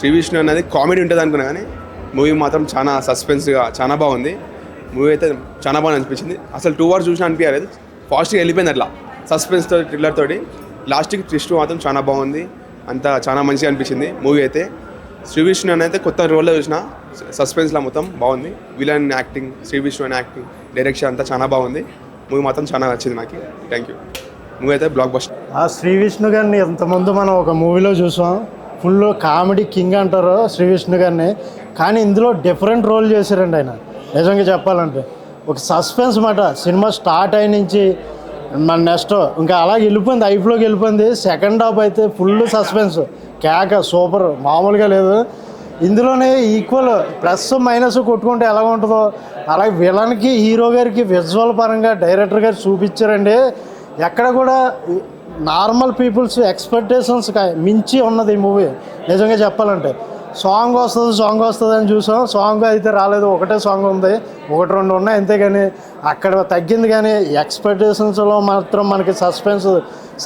శ్రీ విష్ణు అనేది కామెడీ ఉంటుంది అనుకున్నా కానీ మూవీ మాత్రం చాలా సస్పెన్స్గా చాలా బాగుంది. మూవీ అయితే చాలా బాగా అనిపించింది. అసలు 2 hours చూసినా అనిపించలేదు, ఫాస్ట్గా వెళ్ళిపోయింది అట్లా సస్పెన్స్తో థ్రిల్లర్ తోటి. లాస్ట్కి ట్విస్ట్ మాత్రం చాలా బాగుంది, అంతా చాలా మంచిగా అనిపించింది మూవీ అయితే. శ్రీ విష్ణు అని అయితే కొత్త రోల్లో చూసిన, సస్పెన్స్లో మొత్తం బాగుంది. విలన్ యాక్టింగ్, శ్రీ విష్ణు అని యాక్టింగ్, డైరెక్షన్ అంతా చాలా బాగుంది. మూవీ మాత్రం చాలా నచ్చింది నాకు. Thank you. మూవీ అయితే బ్లాక్ బస్టర్. శ్రీ విష్ణు గారిని ఎంతమంది మనం ఒక మూవీలో చూసాం, ఫుల్ కామెడీ కింగ్ అంటారు శ్రీ విష్ణు గారిని. కానీ ఇందులో డిఫరెంట్ రోల్ చేశారండి ఆయన. నిజంగా చెప్పాలంటే ఒక సస్పెన్స్ మాట. సినిమా స్టార్ట్ అయిన నుంచి మన నెక్స్ట్ ఇంకా అలా వెళ్ళిపోయింది, ఐఫ్లోకి వెళ్ళిపోయింది. సెకండ్ హాఫ్ అయితే ఫుల్ సస్పెన్స్, కేక సూపర్, మామూలుగా లేదు. ఇందులోనే ఈక్వల్ ప్లస్ మైనస్ కొట్టుకుంటే ఎలా ఉంటుందో అలాగే విలన్కి హీరో గారికి విజువల్ పరంగా డైరెక్టర్ గారు చూపించారండి. ఎక్కడ కూడా నార్మల్ పీపుల్స్ ఎక్స్పెక్టేషన్స్ మించి ఉన్నది ఈ మూవీ. నిజంగా చెప్పాలంటే సాంగ్ వస్తుంది అని చూసాం, సాంగ్ అయితే రాలేదు. ఒకటే సాంగ్ ఉంది, 1-2 ఉన్నాయి అంతేగాని అక్కడ తగ్గింది. కానీ ఎక్స్పెక్టేషన్స్లో మాత్రం మనకి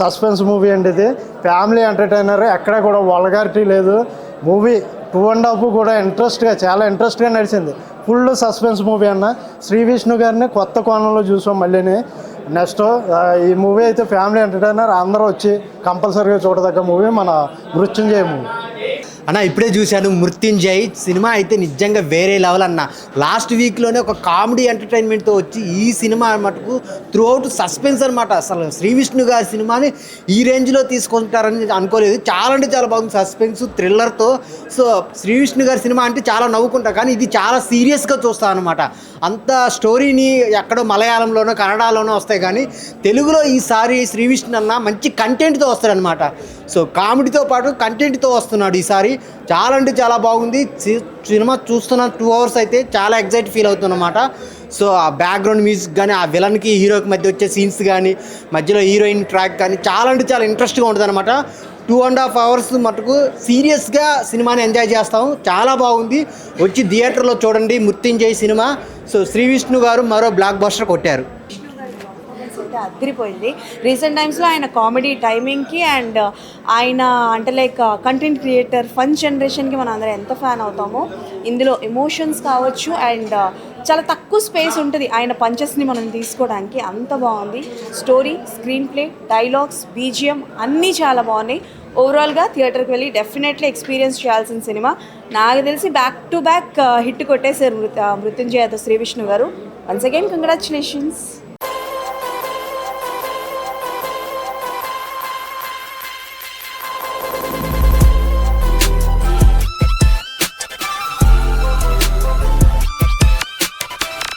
సస్పెన్స్ మూవీ అండి ఇది. ఫ్యామిలీ ఎంటర్టైనర్, ఎక్కడ కూడా వల్గారిటీ లేదు. మూవీ 2.5 కూడా చాలా ఇంట్రెస్ట్గా నడిచింది. ఫుల్ సస్పెన్స్ మూవీ అన్న. శ్రీ విష్ణు గారిని కొత్త కోణంలో చూసాం మళ్ళీని. నెక్స్ట్ ఈ మూవీ అయితే ఫ్యామిలీ ఎంటర్టైనర్, అందరూ వచ్చి కంపల్సరీగా చూడదగ్గ మూవీ మన మృత్యుంజయ మూవీ అన్న. ఇప్పుడే చూశాను మృత్యుంజయ్ సినిమా అయితే నిజంగా వేరే లెవెల్ అన్న. లాస్ట్ వీక్లోనే ఒక కామెడీ ఎంటర్టైన్మెంట్తో వచ్చి ఈ సినిమా మటుకు త్రూ అవుట్ సస్పెన్స్ అనమాట. అసలు శ్రీ విష్ణు గారి సినిమాని ఈ రేంజ్లో తీసుకుంటారని అనుకోలేదు. చాలా అంటే చాలా బాగుంది, సస్పెన్స్ థ్రిల్లర్తో. సో శ్రీ విష్ణు గారి సినిమా అంటే చాలా నవ్వుకుంటా, కానీ ఇది చాలా సీరియస్గా చూస్తాను అనమాట. అంత స్టోరీని ఎక్కడో మలయాళంలోనో కన్నడలోనో వస్తాయి, కానీ తెలుగులో ఈసారి శ్రీ విష్ణు అన్న మంచి కంటెంట్తో వస్తాడనమాట. సో కామెడీతో పాటు కంటెంట్తో వస్తున్నాడు ఈసారి. చాలా అంటే చాలా బాగుంది సినిమా. చూస్తున్న 2 hours అయితే చాలా ఎగ్జైట్ ఫీల్ అవుతున్నమాట. సో ఆ బ్యాక్గ్రౌండ్ మ్యూజిక్ కానీ, ఆ విలన్కి హీరోకి మధ్య వచ్చే సీన్స్ కానీ, మధ్యలో హీరోయిన్ ట్రాక్ కానీ చాలా అంటే చాలా ఇంట్రెస్ట్గా ఉంటుంది అనమాట. 2.5 hours మటుకు సీరియస్గా సినిమాని ఎంజాయ్ చేస్తాము. చాలా బాగుంది, వచ్చి థియేటర్లో చూడండి మృత్యుంజయ్ సినిమా. సో శ్రీ విష్ణు గారు మరో బ్లాక్ బస్టర్ కొట్టారు. అదిరిపోయింది. రీసెంట్ టైమ్స్లో ఆయన కామెడీ టైమింగ్కి అండ్ ఆయన అంటే లైక్ కంటెంట్ క్రియేటర్, ఫన్ జనరేషన్కి మనం అందరం ఎంత ఫ్యాన్ అవుతామో. ఇందులో ఎమోషన్స్ కావచ్చు అండ్ చాలా తక్కువ స్పేస్ ఉంటుంది ఆయన పంచెస్ని మనం తీసుకోవడానికి. అంత బాగుంది story, screen play, dialogues, BGM అన్నీ చాలా బాగున్నాయి. ఓవరాల్గా థియేటర్కి వెళ్ళి డెఫినెట్లీ ఎక్స్పీరియన్స్ చేయాల్సిన సినిమా. నాకు తెలిసి బ్యాక్ టు బ్యాక్ హిట్ కొట్టేశారు మృత్యుంజయతో శ్రీ విష్ణు గారు. Once again congratulations.